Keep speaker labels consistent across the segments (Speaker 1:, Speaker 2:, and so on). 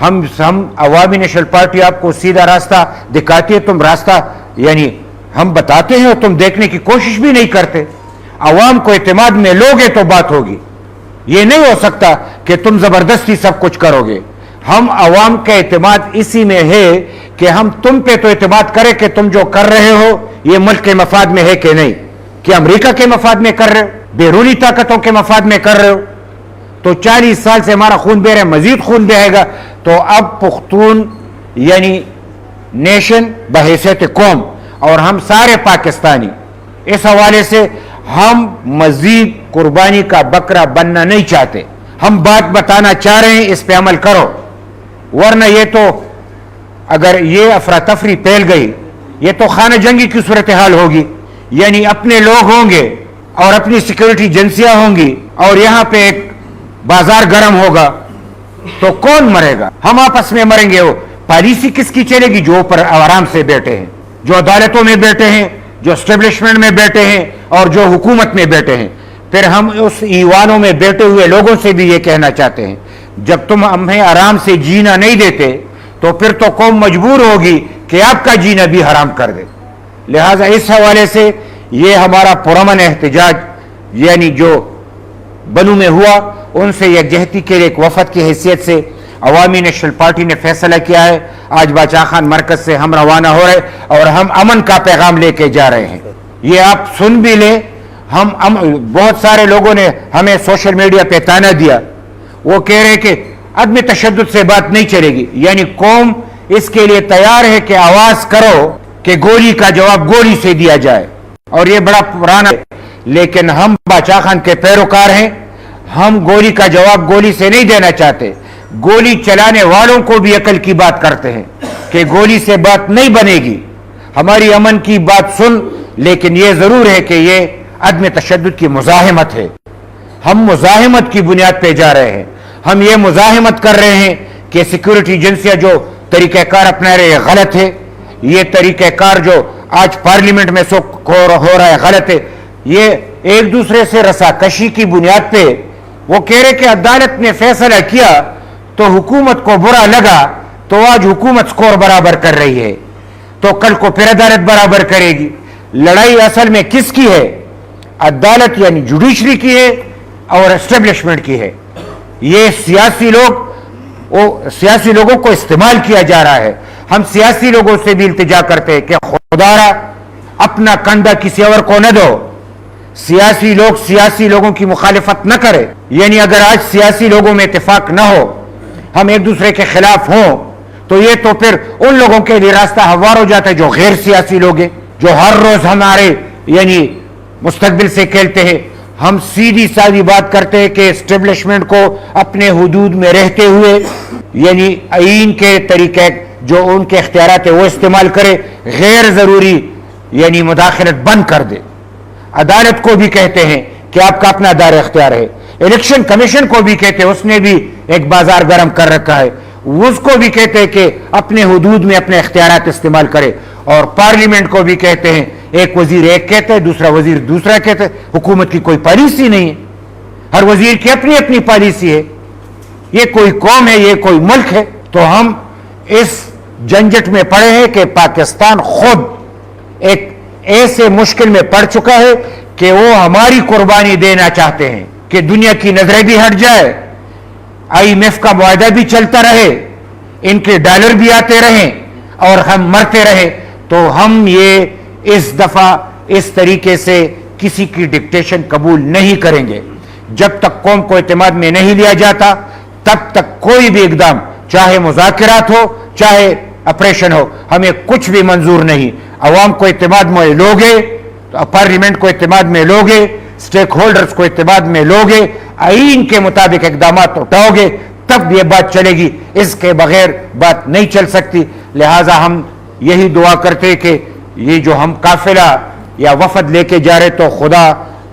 Speaker 1: ہم عوامی national party آپ کو سیدھا راستہ دکھاتی ہے، تم راستہ یعنی ہم بتاتے ہیں اور تم دیکھنے کی کوشش بھی نہیں کرتے. عوام کو اعتماد میں لوگے تو بات ہوگی. یہ نہیں ہو سکتا کہ تم زبردستی سب کچھ کرو گے. ہم عوام کا اعتماد اسی میں ہے کہ ہم تم پہ تو اعتماد کریں کہ تم جو کر رہے ہو یہ ملک کے مفاد میں ہے کہ نہیں، کہ امریکہ کے مفاد میں کر رہے ہو، بیرونی طاقتوں کے مفاد میں کر رہے ہو. تو 40 سال سے ہمارا خون بہ رہا ہے، مزید خون بہے گا. تو اب پختون یعنی نیشن بحیثیت قوم اور ہم سارے پاکستانی اس حوالے سے ہم مزید قربانی کا بکرا بننا نہیں چاہتے. ہم بات بتانا چاہ رہے ہیں، اس پہ عمل کرو، ورنہ یہ تو اگر یہ افراتفری پھیل گئی یہ تو خانہ جنگی کی صورتحال ہوگی. یعنی اپنے لوگ ہوں گے اور اپنی سیکورٹی ایجنسیاں ہوں گی اور یہاں پہ ایک بازار گرم ہوگا تو کون مرے گا؟ ہم آپس میں مریں گے. وہ پالیسی کس کی چلے گی؟ جو اوپر آرام سے بیٹھے ہیں، جو عدالتوں میں بیٹھے ہیں، جو اسٹیبلشمنٹ میں بیٹھے ہیں اور جو حکومت میں بیٹھے ہیں. پھر ہم اس ایوانوں میں بیٹھے ہوئے لوگوں سے بھی یہ کہنا چاہتے ہیں جب تم ہمیں آرام سے جینا نہیں دیتے تو پھر تو قوم مجبور ہوگی کہ آپ کا جینا بھی حرام کر دے. لہٰذا اس حوالے سے یہ ہمارا پرامن احتجاج یعنی جو بنو میں ہوا ان سے یکجہتی کے لیے ایک وفد کی حیثیت سے عوامی نیشنل پارٹی نے فیصلہ کیا ہے. آج باچا خان مرکز سے ہم روانہ ہو رہے اور ہم امن کا پیغام لے کے جا رہے ہیں. یہ آپ سن بھی لیں. بہت سارے لوگوں نے ہمیں سوشل میڈیا پہ تانا دیا، وہ کہہ رہے کہ عدم تشدد سے بات نہیں چلے گی. یعنی قوم اس کے لیے تیار ہے کہ آواز کرو کہ گولی کا جواب گولی سے دیا جائے، اور یہ بڑا پرانا ہے. لیکن ہم باچا خان کے پیروکار ہیں. ہم گولی کا جواب گولی سے نہیں دینا چاہتے. گولی چلانے والوں کو بھی عقل کی بات کرتے ہیں کہ گولی سے بات نہیں بنے گی. ہماری امن کی بات سن، لیکن یہ ضرور ہے کہ یہ عدم تشدد کی مزاحمت ہے. ہم مزاحمت کی بنیاد پہ جا رہے ہیں. ہم یہ مزاحمت کر رہے ہیں کہ سیکورٹی ایجنسیاں جو طریقہ کار اپنا رہے ہیں غلط ہے. یہ طریقہ کار جو آج پارلیمنٹ میں ہو رہا ہے غلط ہے. یہ ایک دوسرے سے رساکشی کی بنیاد پہ وہ کہہ رہے کہ عدالت نے فیصلہ کیا تو حکومت کو برا لگا تو آج حکومت سکور برابر کر رہی ہے تو کل کو پھر عدالت برابر کرے گی. لڑائی اصل میں کس کی ہے؟ عدالت یعنی جوڈیشری کی ہے اور اسٹیبلشمنٹ کی ہے. یہ سیاسی لوگوں کو استعمال کیا جا رہا ہے. ہم سیاسی لوگوں سے بھی التجا کرتے ہیں کہ خدا را اپنا کندھا کسی اور کو نہ دو. سیاسی لوگوں کی مخالفت نہ کرے. یعنی اگر آج سیاسی لوگوں میں اتفاق نہ ہو، ہم ایک دوسرے کے خلاف ہوں، تو یہ تو پھر ان لوگوں کے لیے راستہ ہموار ہو جاتا ہے جو غیر سیاسی لوگ ہیں، جو ہر روز ہمارے یعنی مستقبل سے کھیلتے ہیں. ہم سیدھی سادھی بات کرتے ہیں کہ اسٹیبلشمنٹ کو اپنے حدود میں رہتے ہوئے یعنی آئین کے طریقے جو ان کے اختیارات ہیں وہ استعمال کرے، غیر ضروری یعنی مداخلت بند کر دے. عدالت کو بھی کہتے ہیں کہ آپ کا اپنا دائرہ اختیار ہے. الیکشن کمیشن کو بھی کہتے ہیں، اس نے بھی ایک بازار گرم کر رکھا ہے. اس کو بھی کہتے ہیں کہ اپنے حدود میں اپنے اختیارات استعمال کرے. اور پارلیمنٹ کو بھی کہتے ہیں، ایک وزیر ایک کہتے ہیں، دوسرا وزیر دوسرا کہتے ہیں. حکومت کی کوئی پالیسی نہیں ہے، ہر وزیر کی اپنی اپنی پالیسی ہے. یہ کوئی قوم ہے، یہ کوئی ملک ہے. تو ہم اس جھنجٹ میں پڑے ہیں کہ پاکستان خود ایک ایسے مشکل میں پڑ چکا ہے کہ وہ ہماری قربانی دینا چاہتے ہیں کہ دنیا کی نظریں بھی ہٹ جائے، IMF کا معاہدہ بھی چلتا رہے، ان کے ڈالر بھی آتے رہیں اور ہم مرتے رہے. تو ہم یہ اس دفعہ اس طریقے سے کسی کی ڈکٹیشن قبول نہیں کریں گے. جب تک قوم کو اعتماد میں نہیں لیا جاتا تب تک کوئی بھی اقدام، چاہے مذاکرات ہو چاہے آپریشن ہو، ہمیں کچھ بھی منظور نہیں. عوام کو اعتماد میں لوگے، پارلیمنٹ کو اعتماد میں لوگے، سٹیک ہولڈرز کو اعتماد میں لوگے، آئین کے مطابق اقدامات اٹھاؤ گے تب یہ بات چلے گی. اس کے بغیر بات نہیں چل سکتی. لہٰذا ہم یہی دعا کرتے کہ یہ جو ہم قافلہ یا وفد لے کے جا رہے تو خدا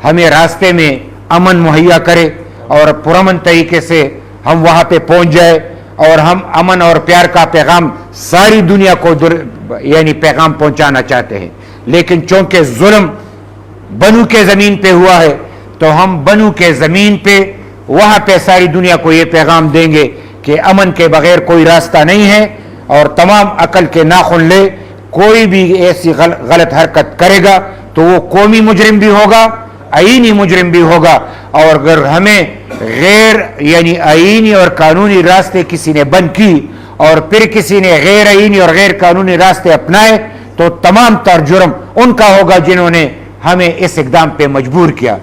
Speaker 1: ہمیں راستے میں امن مہیا کرے اور پرامن طریقے سے ہم وہاں پہ پہنچ جائے اور ہم امن اور پیار کا پیغام ساری دنیا کو یعنی پیغام پہنچانا چاہتے ہیں. لیکن چونکہ ظلم بنو کے زمین پہ ہوا ہے تو ہم بنو کے زمین پہ وہاں پہ ساری دنیا کو یہ پیغام دیں گے کہ امن کے بغیر کوئی راستہ نہیں ہے اور تمام عقل کے ناخن لے کوئی بھی ایسی غلط حرکت کرے گا تو وہ قومی مجرم بھی ہوگا آئینی مجرم بھی ہوگا اور اگر ہمیں غیر یعنی آئینی اور قانونی راستے کسی نے بند کی اور پھر کسی نے غیر آئینی اور غیر قانونی راستے اپنائے تو تمام تر جرم ان کا ہوگا جنہوں نے ہمیں اس اقدام پہ مجبور کیا